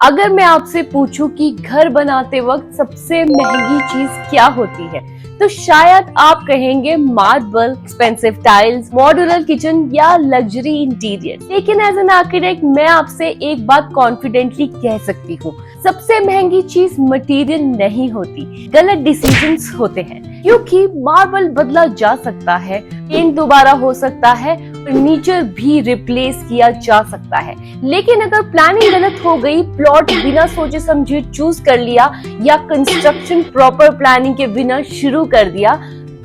अगर मैं आपसे पूछूं कि घर बनाते वक्त सबसे महंगी चीज क्या होती है, तो शायद आप कहेंगे marble, expensive tiles, modular kitchen या लग्जरी इंटीरियर। लेकिन एज एन आर्किटेक्ट मैं आपसे एक बात कॉन्फिडेंटली कह सकती हूँ, सबसे महंगी चीज मटेरियल नहीं होती, गलत डिसीजंस होते हैं। क्योंकि मार्बल बदला जा सकता है, पेंट दोबारा हो सकता है, फर्नीचर भी रिप्लेस किया जा सकता है, लेकिन अगर प्लानिंग गलत हो गई, प्लॉट बिना सोचे समझे चूज कर लिया या कंस्ट्रक्शन प्रॉपर प्लानिंग के बिना शुरू कर दिया,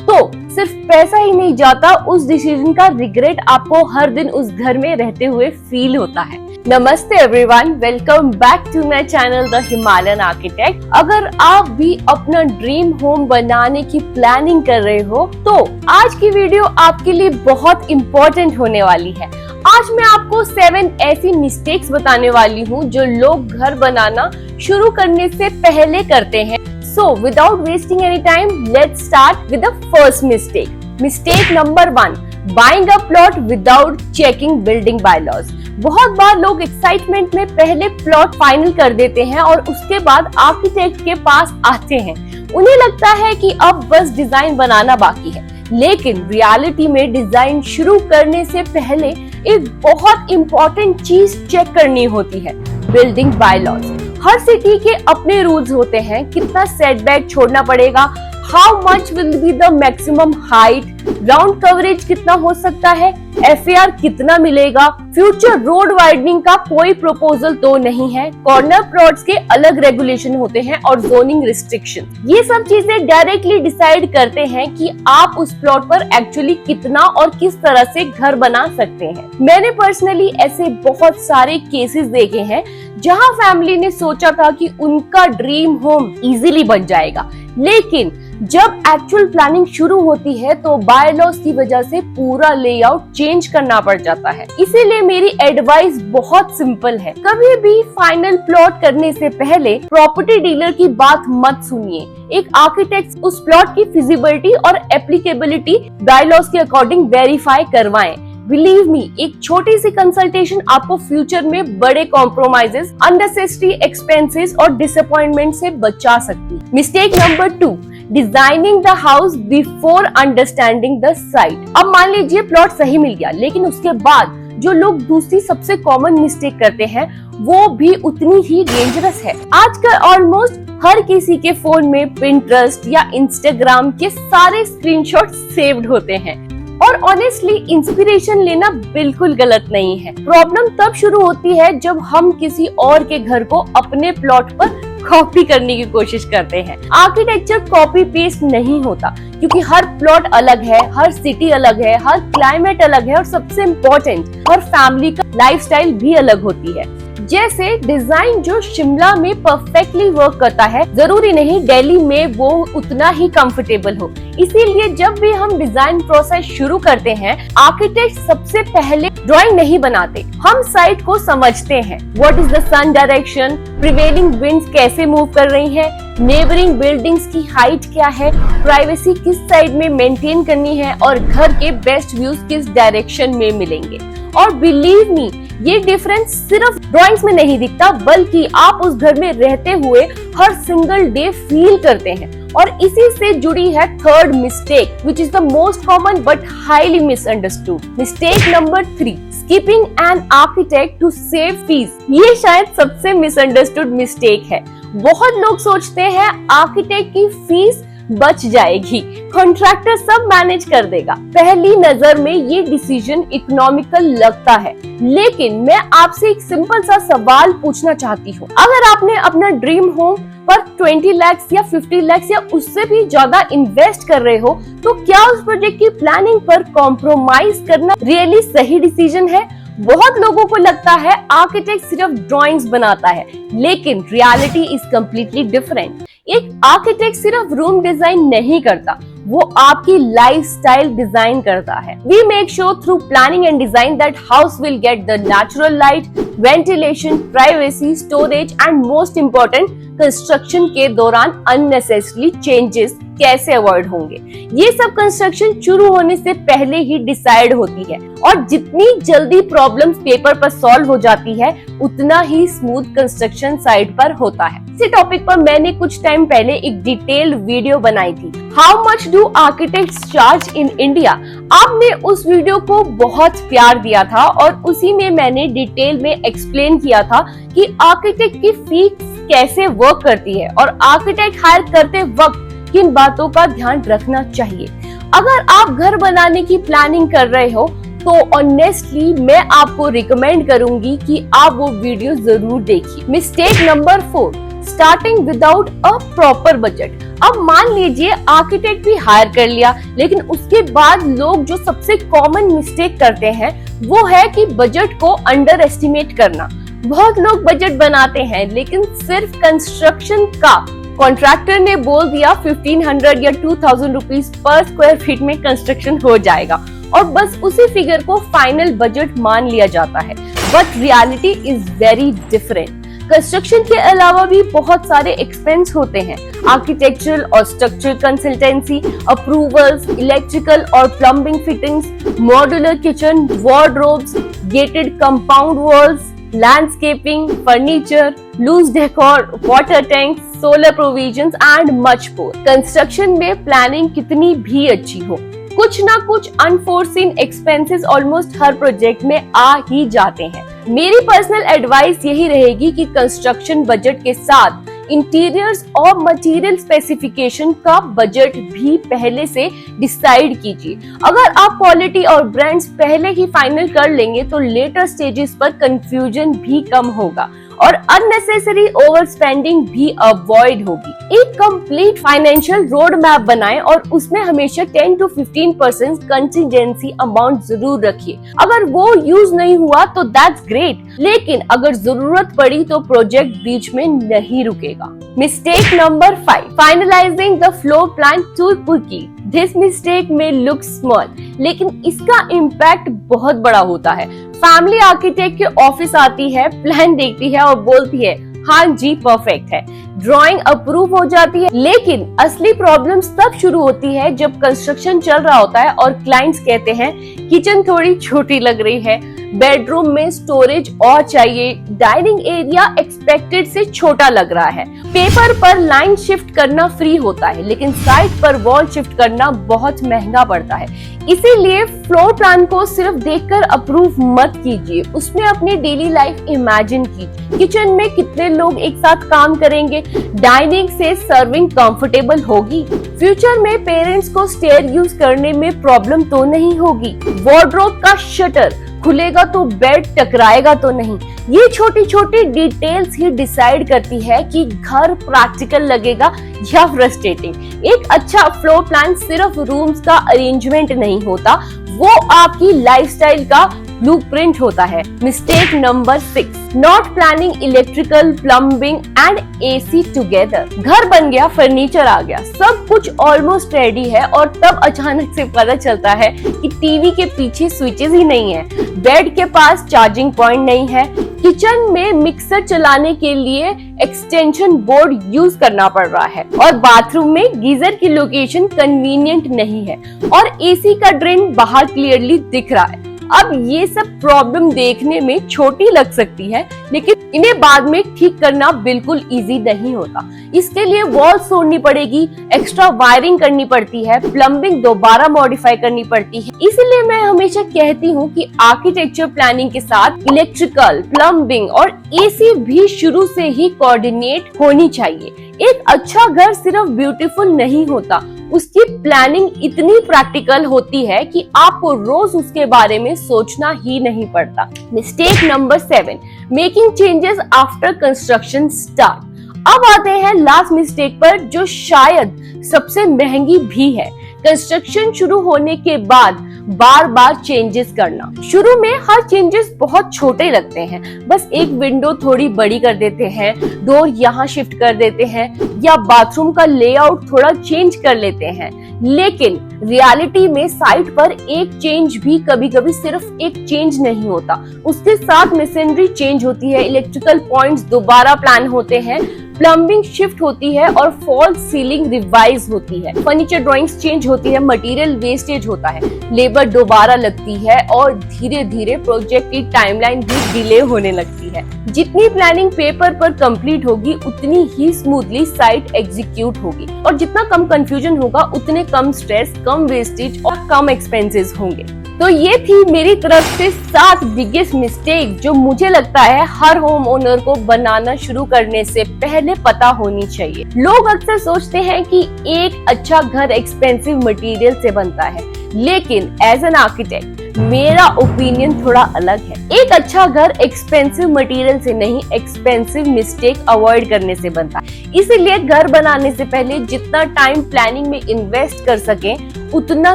तो सिर्फ पैसा ही नहीं जाता, उस डिसीजन का रिग्रेट आपको हर दिन उस घर में रहते हुए फील होता है। नमस्ते everyone, welcome back to my channel the Himalayan architect. अगर आप भी अपना ड्रीम होम बनाने की प्लानिंग कर रहे हो, तो आज की वीडियो आपके लिए बहुत इम्पोर्टेंट होने वाली है। आज मैं आपको 7 ऐसी मिस्टेक्स बताने वाली हूँ जो लोग घर बनाना शुरू करने से पहले करते हैं। So, without wasting any time, let's start with the first mistake. Mistake number 1: buying a plot without checking building bylaws. बहुत बार लोग एक्साइटमेंट में पहले प्लॉट फाइनल कर देते हैं और उसके बाद आर्किटेक्ट के पास आते हैं। उन्हें लगता है कि अब बस डिजाइन बनाना बाकी है, लेकिन रियलिटी में डिजाइन शुरू करने से पहले एक बहुत इम्पोर्टेंट चीज चेक करनी होती है, बिल्डिंग बायलॉज। हर सिटी के अपने रूल्स होते हैं, कितना सेटबैक छोड़ना पड़ेगा, how much will be the maximum height, ground coverage कितना हो सकता है, FAR कितना मिलेगा, फ्यूचर रोड वाइडनिंग का कोई प्रपोजल तो नहीं है, कॉर्नर प्लॉट्स के अलग रेगुलेशन होते हैं और जोनिंग रिस्ट्रिक्शन। ये सब चीजें डायरेक्टली डिसाइड करते हैं कि आप उस प्लॉट पर एक्चुअली कितना और किस तरह से घर बना सकते हैं। मैंने पर्सनली ऐसे बहुत सारे केसेस देखे हैं जहां फैमिली ने सोचा था कि उनका ड्रीम होम इजीली बन जाएगा, लेकिन जब एक्चुअल प्लानिंग शुरू होती है तो बायलॉज की वजह से पूरा लेआउट चेंज करना पड़ जाता है। इसीलिए मेरी एडवाइस बहुत सिंपल है, कभी भी फाइनल प्लॉट करने से पहले प्रॉपर्टी डीलर की बात मत सुनिए। एक आर्किटेक्ट उस प्लॉट की फिजिबिलिटी और एप्लीकेबिलिटी बायलॉज के अकॉर्डिंग वेरीफाई करवाएं। बिलीव मी, एक छोटी सी कंसल्टेशन आपको फ्यूचर में बड़े कॉम्प्रोमाइजेस, अननेसेसरी एक्सपेंसेस और डिसअपॉइंटमेंट से बचा सकती है। Mistake number 2: designing the house before understanding the site. अब मान लीजिए प्लॉट सही मिल गया, लेकिन उसके बाद जो लोग दूसरी सबसे कॉमन मिस्टेक करते हैं वो भी उतनी ही डेंजरस है। आजकल ऑलमोस्ट हर किसी के फोन में पिंटरेस्ट या इंस्टाग्राम के सारे स्क्रीनशॉट सेव्ड होते हैं, और ऑनेस्टली इंस्पिरेशन लेना बिल्कुल गलत नहीं है। प्रॉब्लम तब शुरू होती है जब हम किसी और के घर को अपने प्लॉट पर कॉपी करने की कोशिश करते हैं। आर्किटेक्चर कॉपी पेस्ट नहीं होता, क्योंकि हर प्लॉट अलग है, हर सिटी अलग है, हर क्लाइमेट अलग है, और सबसे इम्पोर्टेंट हर फैमिली का लाइफस्टाइल भी अलग होती है। जैसे डिजाइन जो शिमला में परफेक्टली वर्क करता है, जरूरी नहीं दिल्ली में वो उतना ही कंफर्टेबल हो। इसीलिए जब भी हम डिजाइन प्रोसेस शुरू करते हैं, आर्किटेक्ट सबसे पहले ड्राइंग नहीं बनाते, हम साइट को समझते हैं। What is the sun direction, prevailing winds कैसे मूव कर रही है, नेबरिंग बिल्डिंग्स की हाइट क्या है, प्राइवेसी किस साइड में मेंटेन करनी है, और घर के बेस्ट व्यूज किस डायरेक्शन में मिलेंगे। और बिलीव मी, ये डिफरेंस सिर्फ ड्राइंग्स में नहीं दिखता, बल्कि आप उस घर में रहते हुए हर सिंगल डे फील करते हैं। और इसी से जुड़ी है third mistake, which is the most common but highly misunderstood. Mistake number 3: skipping an architect to save fees. ये शायद सबसे मिसअंडरस्टूड मिस्टेक है। बहुत लोग सोचते हैं आर्किटेक्ट की फीस बच जाएगी, कॉन्ट्रैक्टर सब मैनेज कर देगा। पहली नजर में ये डिसीजन इकोनॉमिकल लगता है, लेकिन मैं आपसे एक सिंपल सा सवाल पूछना चाहती हूँ। अगर आपने अपना ड्रीम होम पर 20 लाख या 50 लाख या उससे भी ज्यादा इन्वेस्ट कर रहे हो, तो क्या उस प्रोजेक्ट की प्लानिंग पर कॉम्प्रोमाइज करना रियली सही डिसीजन है? बहुत लोगों को लगता है आर्किटेक्ट सिर्फ ड्राइंग्स बनाता है, लेकिन रियलिटी इज कम्प्लीटली डिफरेंट। एक आर्किटेक्ट सिर्फ रूम डिजाइन नहीं करता, वो आपकी लाइफस्टाइल डिजाइन करता है। We make sure through planning and design that house will get the natural light, ventilation, privacy, storage and most important construction के दौरान अननेसेसरी चेंजेस कैसे अवॉइड होंगे। ये सब कंस्ट्रक्शन शुरू होने से पहले ही डिसाइड होती है और जितनी जल्दी प्रॉब्लम्स पेपर पर सॉल्व हो जाती है उतना ही स्मूथ कंस्ट्रक्शन साइट पर होता है। इसी टॉपिक पर मैंने कुछ टाइम पहले एक डिटेल्ड वीडियो बनाई थी, how much do architects charge in India. आपने उस वीडियो को बहुत प्यार दिया था और उसी में मैंने डिटेल में एक्सप्लेन किया था कि आर्किटेक्ट की फीस कैसे वर्क करती है और आर्किटेक्ट हायर करते वक्त किन बातों का ध्यान रखना चाहिए। अगर आप घर बनाने की प्लानिंग कर रहे हो तो ऑनेस्टली मैं आपको रिकमेंड करूंगी कि आप वो वीडियो जरूर देखिए। Mistake number 4, starting without a proper budget. अब मान लीजिए आर्किटेक्ट भी हायर कर लिया, लेकिन उसके बाद लोग जो सबसे कॉमन मिस्टेक करते हैं वो है कि बजट को अंडर एस्टिमेट करना। बहुत लोग बजट बनाते हैं लेकिन सिर्फ कंस्ट्रक्शन का, कॉन्ट्रैक्टर ने बोल दिया 1500 या 2000 रुपीज पर स्क्वायर फीट में कंस्ट्रक्शन हो जाएगा और बस उसी फिगर को फाइनल बजट मान लिया जाता है। But reality is very different. Construction के अलावा भी बहुत सारे एक्सपेंस होते हैं, आर्किटेक्चरल और स्ट्रक्चरल कंसल्टेंसी, अप्रूवल्स, इलेक्ट्रिकल और plumbing fittings, modular kitchen, wardrobes, gated compound walls, landscaping, furniture, loose decor, water tank, solar provisions and much more. Construction में प्लानिंग कितनी भी अच्छी हो, कुछ ना कुछ अनफोर्सीन एक्सपेंसेस ऑलमोस्ट हर प्रोजेक्ट में आ ही जाते हैं। मेरी पर्सनल एडवाइस यही रहेगी कि कंस्ट्रक्शन बजट के साथ इंटीरियर्स और मटेरियल स्पेसिफिकेशन का बजट भी पहले से डिसाइड कीजिए। अगर आप क्वालिटी और ब्रांड्स पहले ही फाइनल कर लेंगे तो लेटर स्टेजेस पर कंफ्यूजन भी कम होगा और अननेसेसरी ओवर स्पेंडिंग भी अवॉइड होगी। एक कंप्लीट फाइनेंशियल रोड मैप बनाएं और उसमें हमेशा 10 to 15% कंटिजेंसी अमाउंट जरूर रखिए। अगर वो यूज नहीं हुआ तो दैट्स ग्रेट, लेकिन अगर जरूरत पड़ी तो प्रोजेक्ट बीच में नहीं रुकेगा। Mistake number 5, finalising the floor plan too quickly. This mistake में लुक स्मॉल लेकिन इसका इम्पैक्ट बहुत बड़ा होता है। फैमिली आर्किटेक्ट के ऑफिस आती है, प्लान देखती है और बोलती है हाँ जी परफेक्ट है, ड्राइंग अप्रूव हो जाती है, लेकिन असली प्रॉब्लम्स तब शुरू होती है जब कंस्ट्रक्शन चल रहा होता है और क्लाइंट्स कहते हैं किचन थोड़ी छोटी लग रही है, बेडरूम में स्टोरेज और चाहिए, डाइनिंग एरिया एक्सपेक्टेड से छोटा लग रहा है। पेपर पर लाइन शिफ्ट करना फ्री होता है लेकिन साइट पर वॉल शिफ्ट करना बहुत महंगा पड़ता है। इसीलिए फ्लोर प्लान को सिर्फ देखकर अप्रूव मत कीजिए, उसमें अपनी डेली लाइफ इमेजिन कीजिए। किचन में कितने लोग एक साथ काम करेंगे, डाइनिंग से सर्विंग कंफर्टेबल होगी, फ्यूचर में पेरेंट्स को स्टेयर यूज करने में प्रॉब्लम तो नहीं होगी, वार्डरोब का शटर खुलेगा तो बेड टकराएगा तो नहीं। ये छोटी छोटी डिटेल्स ही डिसाइड करती है कि घर प्रैक्टिकल लगेगा या फ्रस्ट्रेटिंग। एक अच्छा फ्लोर प्लान सिर्फ रूम्स का अरेंजमेंट नहीं होता, वो आपकी लाइफस्टाइल का ब्लूप्रिंट होता है। Mistake number 6, not planning electrical, plumbing and AC together. घर बन गया, फर्नीचर आ गया, सब कुछ ऑलमोस्ट रेडी है और तब अचानक से पता चलता है कि टीवी के पीछे स्विचेस ही नहीं है, बेड के पास चार्जिंग पॉइंट नहीं है, किचन में मिक्सर चलाने के लिए एक्सटेंशन बोर्ड यूज करना पड़ रहा है और बाथरूम में गीजर की लोकेशन कन्वीनियंट नहीं है और एसी का ड्रेन बाहर क्लियरली दिख रहा है। अब ये सब प्रॉब्लम देखने में छोटी लग सकती है लेकिन इन्हें बाद में ठीक करना बिल्कुल इजी नहीं होता। इसके लिए वॉल तोड़नी पड़ेगी, एक्स्ट्रा वायरिंग करनी पड़ती है, प्लम्बिंग दोबारा मॉडिफाई करनी पड़ती है। इसीलिए मैं हमेशा कहती हूँ कि आर्किटेक्चर प्लानिंग के साथ इलेक्ट्रिकल, प्लम्बिंग और एसी भी शुरू से ही कोऑर्डिनेट होनी चाहिए। एक अच्छा घर सिर्फ ब्यूटीफुल नहीं होता, उसकी प्लानिंग इतनी प्रैक्टिकल होती है कि आपको रोज उसके बारे में सोचना ही नहीं पड़ता। Mistake number 7, making changes after construction start. अब आते हैं लास्ट मिस्टेक पर जो शायद सबसे महंगी भी है, कंस्ट्रक्शन शुरू होने के बाद बार बार चेंजेस करना। शुरू में हर चेंजेस बहुत छोटे लगते हैं, बस एक विंडो थोड़ी बड़ी कर देते हैं, डोर यहाँ शिफ्ट कर देते हैं या बाथरूम का लेआउट थोड़ा चेंज कर लेते हैं, लेकिन रियलिटी में साइट पर एक चेंज भी कभी कभी सिर्फ एक चेंज नहीं होता, उसके साथ मशीनरी चेंज होती है, इलेक्ट्रिकल पॉइंट्स दोबारा प्लान होते हैं, प्लम्बिंग शिफ्ट होती है और फॉल सीलिंग रिवाइज होती है, फर्नीचर ड्राइंग्स चेंज होती है, मटेरियल वेस्टेज होता है, लेबर दोबारा लगती है और धीरे धीरे प्रोजेक्ट की टाइमलाइन भी डिले होने लगती है। जितनी प्लानिंग पेपर पर कंप्लीट होगी उतनी ही स्मूथली साइट एग्जीक्यूट होगी और जितना कम कंफ्यूजन होगा उतने कम स्ट्रेस, कम वेस्टेज और कम एक्सपेंसेस होंगे। तो ये थी मेरी तरफ से 7 बिगेस्ट मिस्टेक जो मुझे लगता है हर होम ओनर को बनाना शुरू करने से पहले पता होनी चाहिए। लोग अक्सर सोचते हैं कि एक अच्छा घर एक्सपेंसिव मटेरियल से बनता है, लेकिन एज एन आर्किटेक्ट मेरा ओपिनियन थोड़ा अलग है। एक अच्छा घर एक्सपेंसिव मटेरियल से नहीं, एक्सपेंसिव मिस्टेक अवॉइड करने से बनता है। इसीलिए घर बनाने से पहले जितना टाइम प्लानिंग में इन्वेस्ट कर सके उतना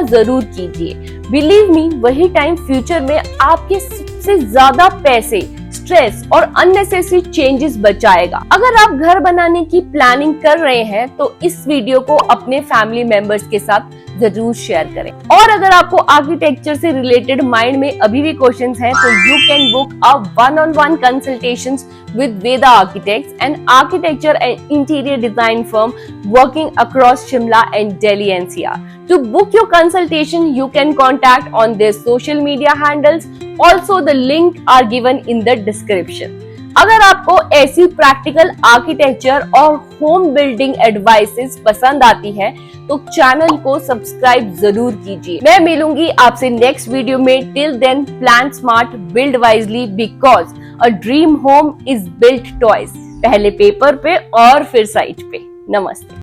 जरूर कीजिए। बिलीव मी, वही टाइम फ्यूचर में आपके सबसे ज्यादा पैसे, स्ट्रेस और अननेसेसरी चेंजेस बचाएगा। अगर आप घर बनाने की प्लानिंग कर रहे हैं तो इस वीडियो को अपने फैमिली मेंबर्स के साथ जरूर शेयर करें। और अगर आपको आर्किटेक्चर से रिलेटेड माइंड में अभी भी क्वेश्चंस हैं तो you can book a 1-on-1 consultations with Veda Architects, an architecture and interior design firm working across Shimla and Delhi NCR. To book your consultation, you can contact on their social media handles. Also, the link are given in the description. अगर आपको ऐसी practical architecture और home building advices पसंद आती है तो channel को subscribe जरूर कीजिए। मैं मिलूंगी आपसे नेक्स्ट वीडियो में। Till then, plan smart, build wisely, because a dream home is built twice. पहले पेपर पे और फिर साइट पे। नमस्ते।